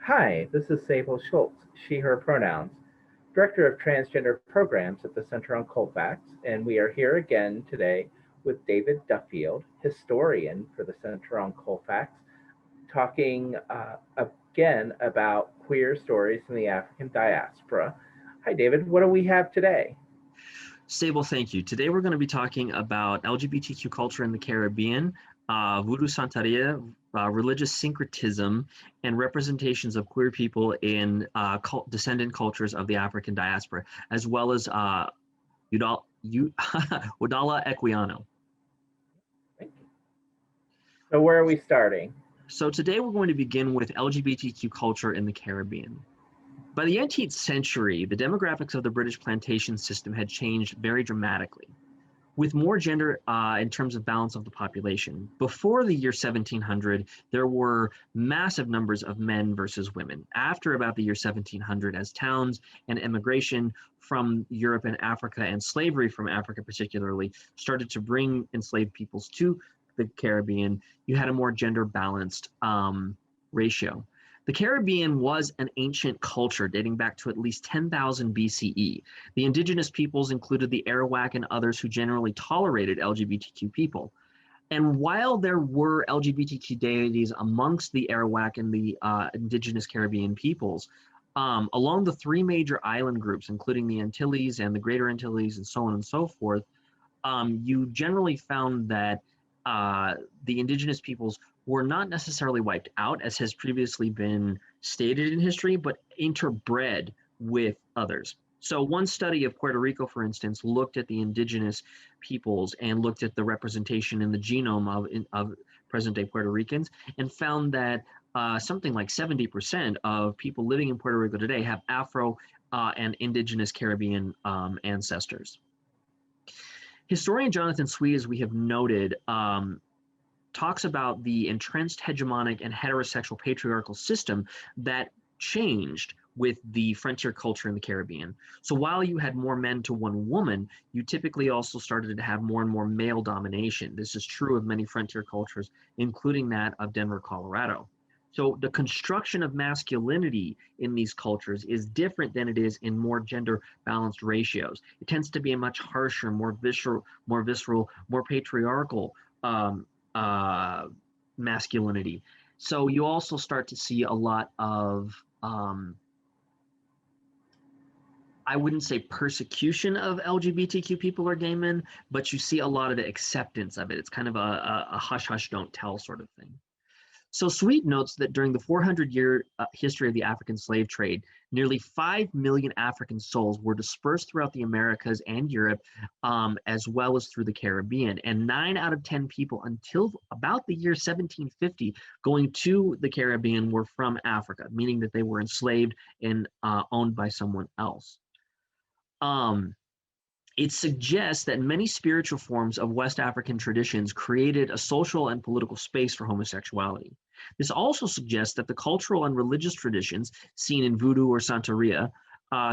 Hi, this is Sable Schultz, she, her pronouns, Director of Transgender Programs at the Center on Colfax, and we are here again today with David Duffield, historian for the Center on Colfax, talking again about queer stories in the African diaspora. Hi, David, what do we have today? Sable, thank you. Today we're going to be talking about LGBTQ culture in the Caribbean, Vodou Santeria, religious syncretism, and representations of queer people in descendant cultures of the African diaspora, as well as Oudula Equiano. Thank you. So where are we starting? So today we're going to begin with LGBTQ culture in the Caribbean. By the 18th century, the demographics of the British plantation system had changed very dramatically, with more gender in terms of balance of the population. Before the year 1700, there were massive numbers of men versus women. After about the year 1700, as towns and immigration from Europe and Africa, and slavery from Africa particularly, started to bring enslaved peoples to the Caribbean, you had a more gender balanced ratio. The Caribbean was an ancient culture dating back to at least 10,000 BCE. The indigenous peoples included the Arawak and others who generally tolerated LGBTQ people. And while there were LGBTQ deities amongst the Arawak and the indigenous Caribbean peoples, along the three major island groups, including the Antilles and the Greater Antilles and so on and so forth, you generally found that the indigenous peoples were not necessarily wiped out, as has previously been stated in history, but interbred with others. So one study of Puerto Rico, for instance, looked at the indigenous peoples and looked at the representation in the genome of present-day Puerto Ricans, and found that something like 70% of people living in Puerto Rico today have Afro and indigenous Caribbean ancestors. Historian Jonathan Sweet, as we have noted, talks about the entrenched hegemonic and heterosexual patriarchal system that changed with the frontier culture in the Caribbean. So while you had more men to one woman, you typically also started to have more and more male domination. This is true of many frontier cultures, including that of Denver, Colorado. So the construction of masculinity in these cultures is different than it is in more gender balanced ratios. It tends to be a much harsher, more visceral, more patriarchal masculinity. So you also start to see a lot of, I wouldn't say persecution of LGBTQ people or gay men, but you see a lot of the acceptance of it. It's kind of a hush hush don't tell sort of thing. So Sweet notes that during the 400-year history of the African slave trade, nearly 5 million African souls were dispersed throughout the Americas and Europe, as well as through the Caribbean. And 9 out of 10 people until about the year 1750 going to the Caribbean were from Africa, meaning that they were enslaved and owned by someone else. It suggests that many spiritual forms of West African traditions created a social and political space for homosexuality. This also suggests that the cultural and religious traditions seen in Vodou or Santeria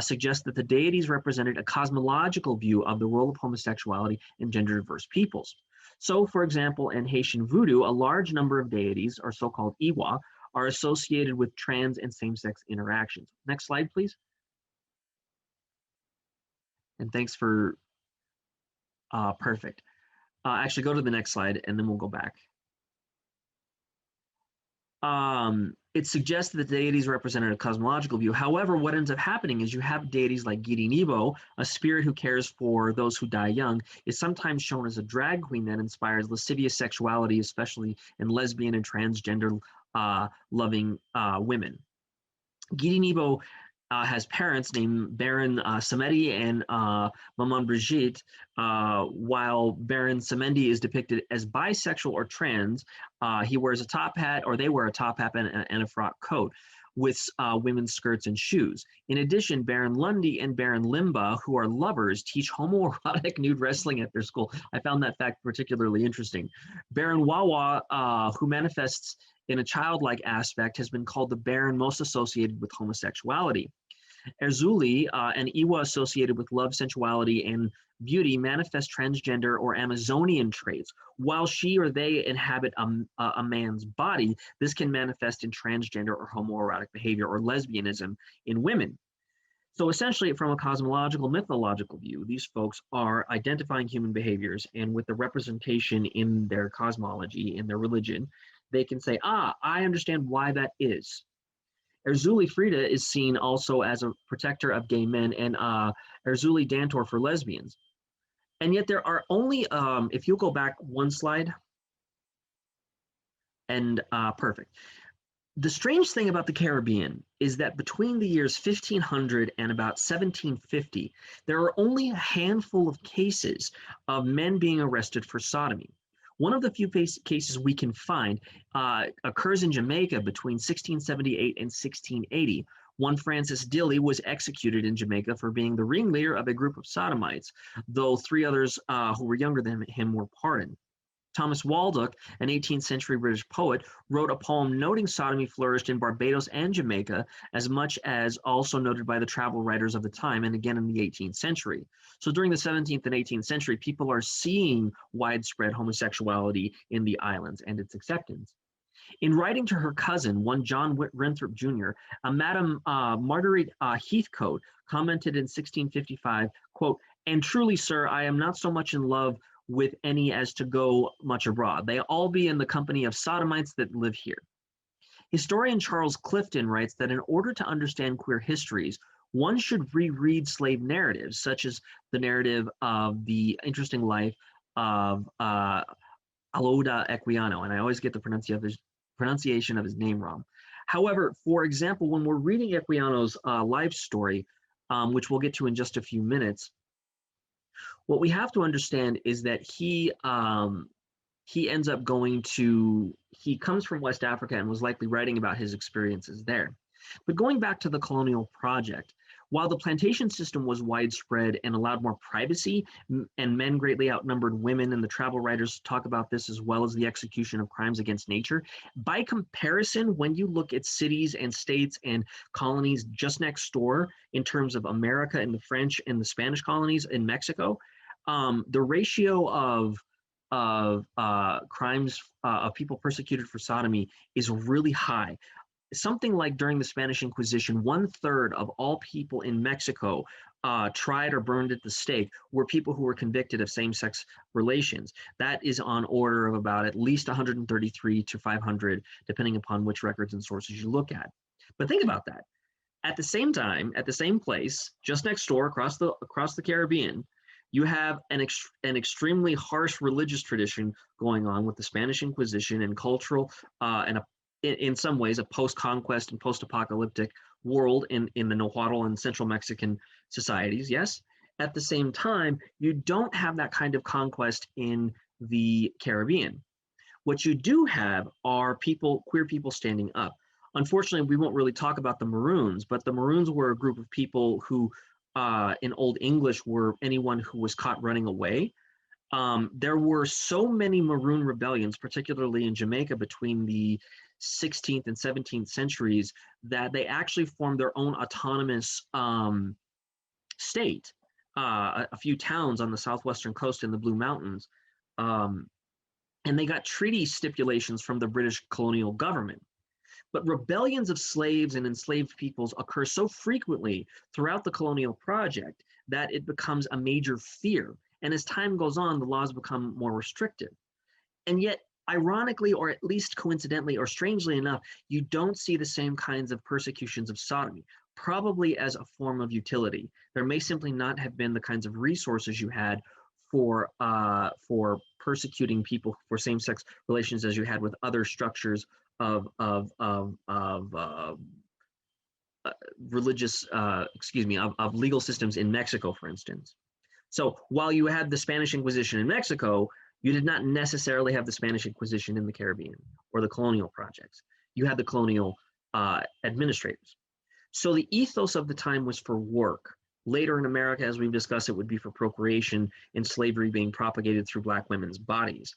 suggest that the deities represented a cosmological view of the role of homosexuality in gender-diverse peoples. So, for example, in Haitian Vodou, a large number of deities, or so-called Iwa, are associated with trans and same-sex interactions. Next slide, please. And thanks for, perfect. Actually, go to the next slide and then we'll go back. It suggests that the deities represented a cosmological view. However, what ends up happening is you have deities like Giri Nebo, a spirit who cares for those who die young, is sometimes shown as a drag queen that inspires lascivious sexuality, especially in lesbian and transgender loving women. Giri Nebo has parents named Baron Samedi and Maman Brigitte, while Baron Semendi is depicted as bisexual or trans. He wears a top hat, or they wear a top hat and a frock coat with women's skirts and shoes. In addition, Baron Lundy and Baron Limba, who are lovers, teach homoerotic nude wrestling at their school. I found that fact particularly interesting. Baron Wawa, who manifests in a childlike aspect, has been called the baron most associated with homosexuality. Erzulie, an Iwa associated with love, sensuality, and beauty, manifest transgender or Amazonian traits. While she or they inhabit a man's body, this can manifest in transgender or homoerotic behavior or lesbianism in women. So essentially, from a cosmological, mythological view, these folks are identifying human behaviors, and with the representation in their cosmology, in their religion, they can say, I understand why that is. Erzulie Frida is seen also as a protector of gay men, and Erzulie Dantor for lesbians. And yet there are only, if you go back one slide, and perfect. The strange thing about the Caribbean is that between the years 1500 and about 1750, there are only a handful of cases of men being arrested for sodomy. One of the few cases we can find occurs in Jamaica between 1678 and 1680. One Francis Dilley was executed in Jamaica for being the ringleader of a group of sodomites, though 3 others who were younger than him were pardoned. Thomas Waldock, an 18th century British poet, wrote a poem noting sodomy flourished in Barbados and Jamaica, as much as also noted by the travel writers of the time, and again in the 18th century. So during the 17th and 18th century, people are seeing widespread homosexuality in the islands and its acceptance. In writing to her cousin, one John Winthrop Jr., Madam Marguerite Heathcote commented in 1655, quote, "And truly, sir, I am not so much in love with any as to go much abroad. They all be in the company of sodomites that live here." Historian Charles Clifton writes that in order to understand queer histories, one should reread slave narratives, such as the narrative of the interesting life of Alluda Equiano, and I always get the pronunciation of his name wrong. However, for example, when we're reading Equiano's life story, which we'll get to in just a few minutes, what we have to understand is that he ends up he comes from West Africa and was likely writing about his experiences there. But going back to the colonial project, while the plantation system was widespread and allowed more privacy, and men greatly outnumbered women, and the travel writers talk about this as well as the execution of crimes against nature, by comparison, when you look at cities and states and colonies just next door in terms of America and the French and the Spanish colonies in Mexico, the ratio of crimes of people persecuted for sodomy is really high. Something like during the Spanish Inquisition, 1/3 of all people in Mexico tried or burned at the stake were people who were convicted of same-sex relations. That is on order of about at least 133 to 500, depending upon which records and sources you look at. But think about that. At the same time, at the same place, just next door across the Caribbean, you have an extremely harsh religious tradition going on with the Spanish Inquisition and cultural and in some ways a post-conquest and post-apocalyptic world in the Nahuatl and Central Mexican societies, yes? At the same time, you don't have that kind of conquest in the Caribbean. What you do have are queer people standing up. Unfortunately, we won't really talk about the Maroons, but the Maroons were a group of people who in Old English were anyone who was caught running away. There were so many Maroon rebellions, particularly in Jamaica between the 16th and 17th centuries, that they actually formed their own autonomous state, a few towns on the southwestern coast in the Blue Mountains. And they got treaty stipulations from the British colonial government. But rebellions of slaves and enslaved peoples occur so frequently throughout the colonial project that it becomes a major fear. And as time goes on, the laws become more restrictive. And yet, ironically, or at least coincidentally or strangely enough, you don't see the same kinds of persecutions of sodomy, probably as a form of utility. There may simply not have been the kinds of resources you had for persecuting people for same-sex relations as you had with other structures of religious, of legal systems in Mexico, for instance. So while you had the Spanish Inquisition in Mexico, you did not necessarily have the Spanish Inquisition in the Caribbean or the colonial projects. You had the colonial administrators. So the ethos of the time was for work. Later in America, as we've discussed, it would be for procreation and slavery being propagated through Black women's bodies.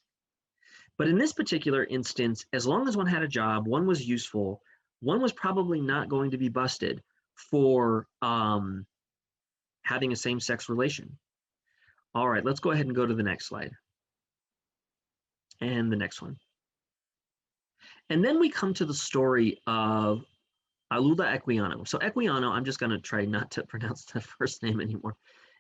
But in this particular instance, as long as one had a job, one was useful, one was probably not going to be busted for having a same-sex relation. All right, let's go ahead and go to the next slide. And the next one. And then we come to the story of Alluda Equiano. So Equiano, I'm just going to try not to pronounce the first name anymore.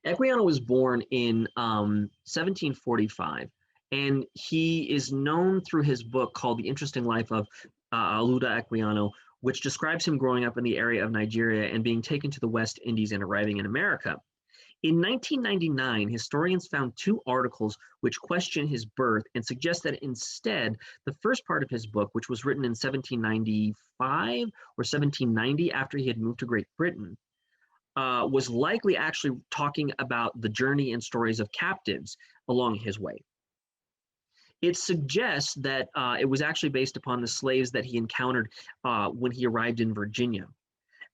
Equiano was born in 1745, and he is known through his book called The Interesting Life of Alluda Equiano, which describes him growing up in the area of Nigeria and being taken to the West Indies and arriving in America. In 1999, historians found 2 articles which question his birth and suggest that instead, the first part of his book, which was written in 1795 or 1790 after he had moved to Great Britain, was likely actually talking about the journey and stories of captives along his way. It suggests that it was actually based upon the slaves that he encountered when he arrived in Virginia.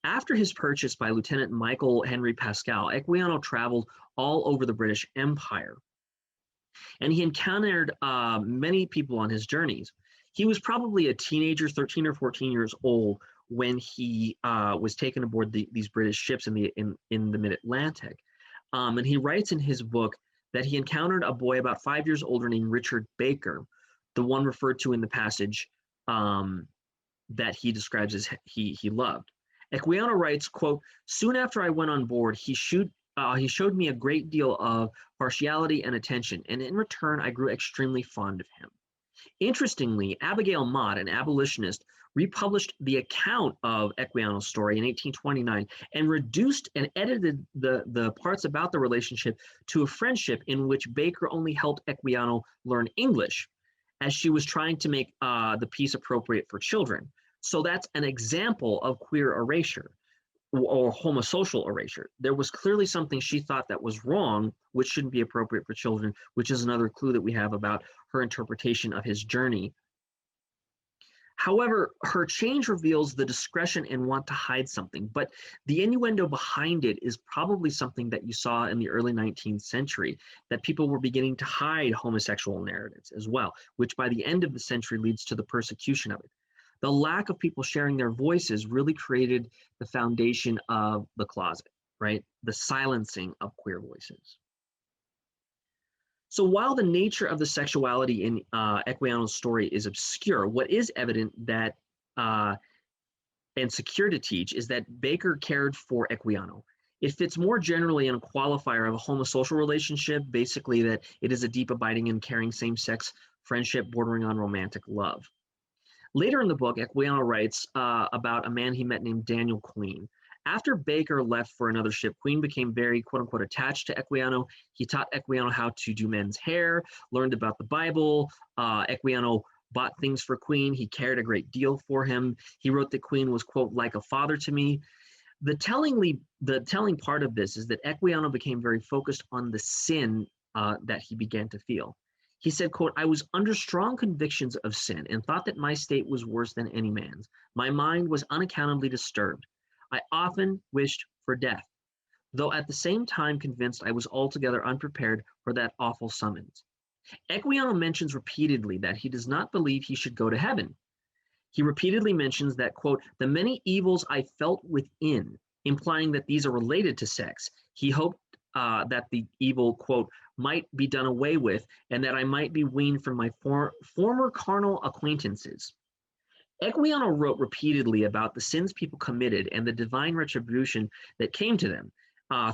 After his purchase by Lieutenant Michael Henry Pascal, Equiano traveled all over the British Empire, and he encountered many people on his journeys. He was probably a teenager, 13 or 14 years old, when he was taken aboard these British ships in the mid-Atlantic. And he writes in his book that he encountered a boy about 5 years older named Richard Baker, the one referred to in the passage that he describes as he loved. Equiano writes, quote, "Soon after I went on board, he showed me a great deal of partiality and attention, and in return, I grew extremely fond of him." Interestingly, Abigail Mott, an abolitionist, republished the account of Equiano's story in 1829 and reduced and edited the parts about the relationship to a friendship in which Baker only helped Equiano learn English, as she was trying to make the piece appropriate for children. So that's an example of queer erasure or homosocial erasure. There was clearly something she thought that was wrong, which shouldn't be appropriate for children, which is another clue that we have about her interpretation of his journey. However, her change reveals the discretion and want to hide something, but the innuendo behind it is probably something that you saw in the early 19th century, that people were beginning to hide homosexual narratives as well, which by the end of the century leads to the persecution of it. The lack of people sharing their voices really created the foundation of the closet, right? The silencing of queer voices. So while the nature of the sexuality in Equiano's story is obscure, what is evident that and secure to teach is that Baker cared for Equiano. It fits more generally in a qualifier of a homosocial relationship, basically that it is a deep, abiding, and caring same-sex friendship bordering on romantic love. Later in the book, Equiano writes about a man he met named Daniel Queen. After Baker left for another ship, Queen became very, quote-unquote, attached to Equiano. He taught Equiano how to do men's hair, learned about the Bible. Equiano bought things for Queen. He cared a great deal for him. He wrote that Queen was, quote, like a father to me. The telling part of this is that Equiano became very focused on the sin that he began to feel. He said, quote, "I was under strong convictions of sin and thought that my state was worse than any man's. My mind was unaccountably disturbed. I often wished for death, though at the same time convinced I was altogether unprepared for that awful summons." Equiano mentions repeatedly that he does not believe he should go to heaven. He repeatedly mentions that, quote, "the many evils I felt within," implying that these are related to sex. He hoped that the evil, quote, "might be done away with, and that I might be weaned from my former carnal acquaintances." Equiano wrote repeatedly about the sins people committed and the divine retribution that came to them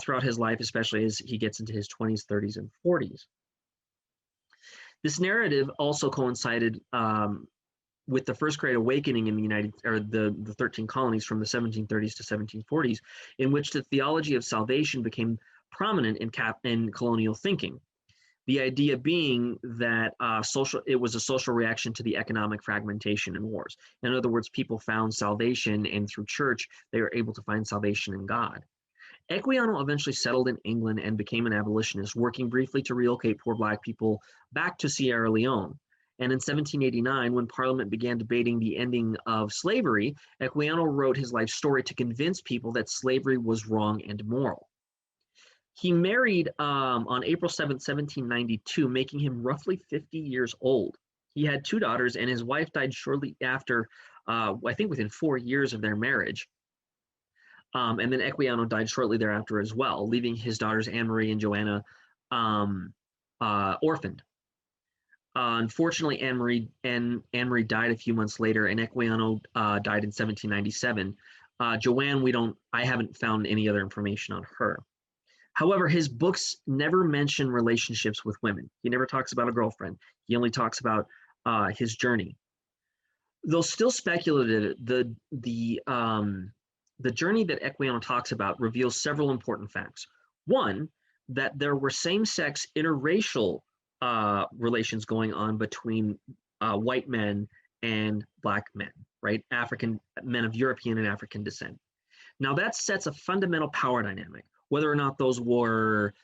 throughout his life, especially as he gets into his 20s, 30s, and 40s. This narrative also coincided with the First Great Awakening in the 13 colonies from the 1730s to 1740s, in which the theology of salvation became prominent in colonial thinking. The idea being that it was a social reaction to the economic fragmentation and wars. In other words, people found salvation, and through church, they were able to find salvation in God. Equiano eventually settled in England and became an abolitionist, working briefly to relocate poor Black people back to Sierra Leone. And in 1789, when Parliament began debating the ending of slavery, Equiano wrote his life story to convince people that slavery was wrong and immoral. He married on April 7th, 1792, making him roughly 50 years old. He had 2 daughters, and his wife died shortly after, I think within 4 years of their marriage. And then Equiano died shortly thereafter as well, leaving his daughters Anne-Marie and Joanna orphaned. Unfortunately, Anne-Marie died a few months later, and Equiano died in 1797. Joanne, I haven't found any other information on her. However, his books never mention relationships with women. He never talks about a girlfriend. He only talks about his journey. Though still speculative, the journey that Equiano talks about reveals several important facts. One, that there were same-sex interracial relations going on between white men and black men, right? African men of European and African descent. Now that sets a fundamental power dynamic, whether or not those were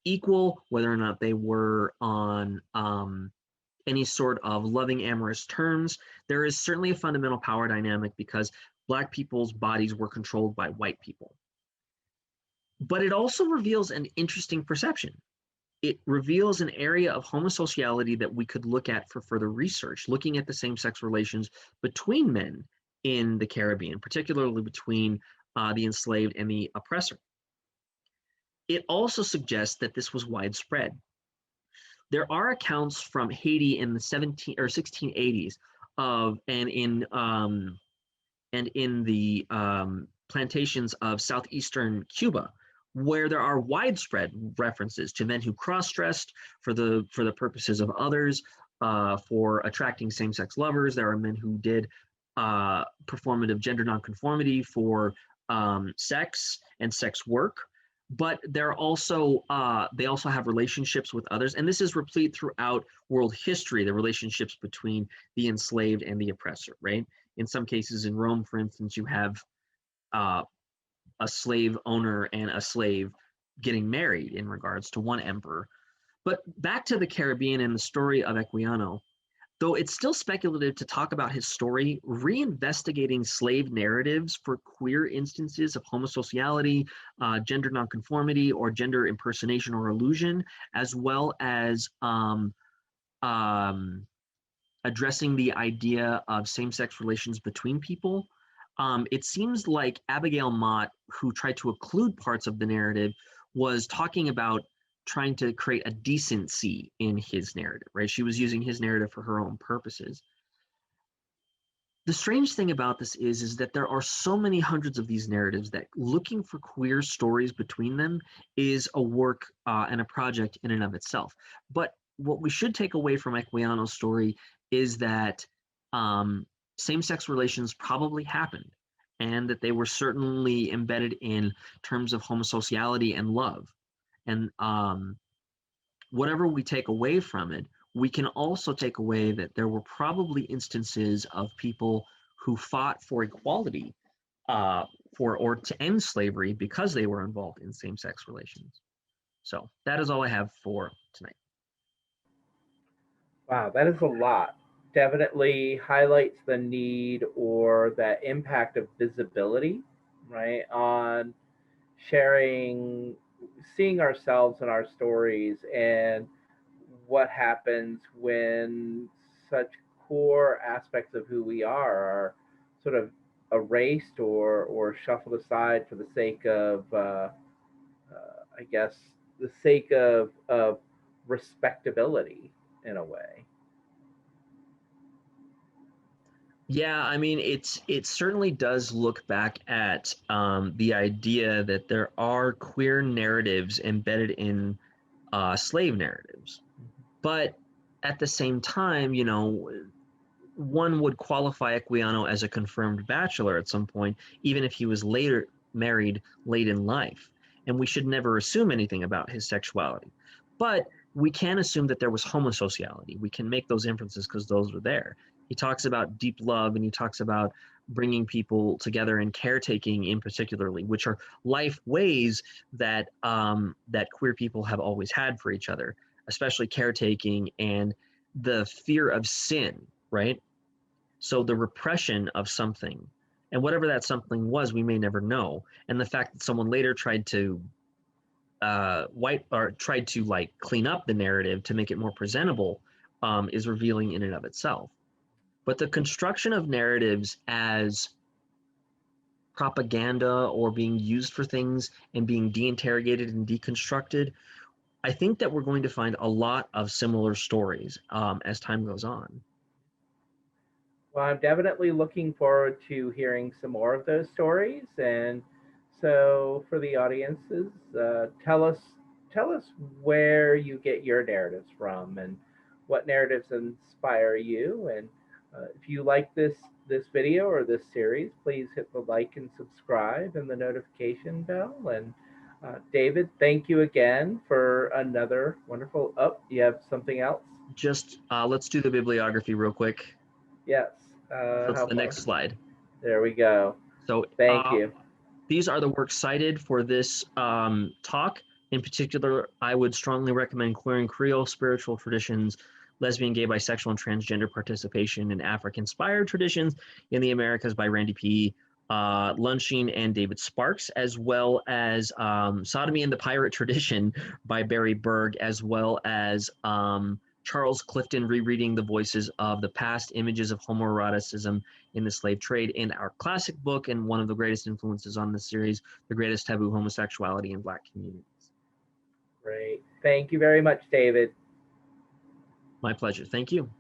equal, whether or not they were on any sort of loving amorous terms. There is certainly a fundamental power dynamic because Black people's bodies were controlled by white people. But it also reveals an interesting perception. It reveals an area of homosexuality that we could look at for further research, looking at the same-sex relations between men in the Caribbean, particularly between the enslaved and the oppressor. It also suggests that this was widespread. There are accounts from Haiti in the 1680s and in the plantations of southeastern Cuba, where there are widespread references to men who cross-dressed for the purposes of others, for attracting same-sex lovers. There are men who did performative gender nonconformity for sex and sex work. But they're also they also have relationships with others, and this is replete throughout world history. The relationships between the enslaved and the oppressor, right? In some cases, in Rome, for instance, you have a slave owner and a slave getting married in regards to one emperor. But back to the Caribbean and the story of Equiano. Though it's still speculative to talk about his story, reinvestigating slave narratives for queer instances of homosexuality, gender nonconformity, or gender impersonation or illusion, as well as addressing the idea of same-sex relations between people. It seems like Abigail Mott, who tried to occlude parts of the narrative, was talking about trying to create a decency in his narrative, right? She was using his narrative for her own purposes. The strange thing about this is that there are so many hundreds of these narratives that looking for queer stories between them is a work and a project in and of itself. But what we should take away from Equiano's story is that same-sex relations probably happened, and that they were certainly embedded in terms of homosexuality and love. And whatever we take away from it, we can also take away that there were probably instances of people who fought for equality or to end slavery because they were involved in same-sex relations. So that is all I have for tonight. Wow, that is a lot. Definitely highlights the need or that impact of visibility, right, on sharing, seeing ourselves and our stories, and what happens when such core aspects of who we are sort of erased or shuffled aside for the sake of, I guess, the sake of respectability in a way. Yeah, I mean, it certainly does look back at the idea that there are queer narratives embedded in slave narratives. But at the same time, you know, one would qualify Equiano as a confirmed bachelor at some point, even if he was later married late in life. And we should never assume anything about his sexuality. But we can assume that there was homosexuality. We can make those inferences because those are there. He talks about deep love, and he talks about bringing people together and caretaking in particularly, which are life ways that that queer people have always had for each other, especially caretaking and the fear of sin, right? So the repression of something, and whatever that something was, we may never know. And the fact that someone later tried to tried to like clean up the narrative to make it more presentable is revealing in and of itself. But the construction of narratives as propaganda or being used for things and being de-interrogated and deconstructed, I think that we're going to find a lot of similar stories as time goes on. Well, I'm definitely looking forward to hearing some more of those stories. And so, for the audiences, tell us where you get your narratives from, and what narratives inspire you. And if you like this video or this series, please hit the like and subscribe and the notification bell. And David, thank you again for another wonderful. Oh, you have something else? Just let's do the bibliography real quick. Yes. That's How the far? next slide. There we go. So Thank you. These are the works cited for this talk. In particular, I would strongly recommend Queering Creole Spiritual Traditions, Lesbian, Gay, Bisexual, and Transgender Participation in African-Inspired Traditions in the Americas by Randy P. Lundschien and David Sparks, as well as Sodomy and the Pirate Tradition by Barry Berg, as well as Charles Clifton, Rereading the Voices of the Past, Images of Homo-Eroticism in the Slave Trade, in our classic book and one of the greatest influences on this series, The Greatest Taboo, Homosexuality in Black Communities. Great. Thank you very much, David. My pleasure. Thank you.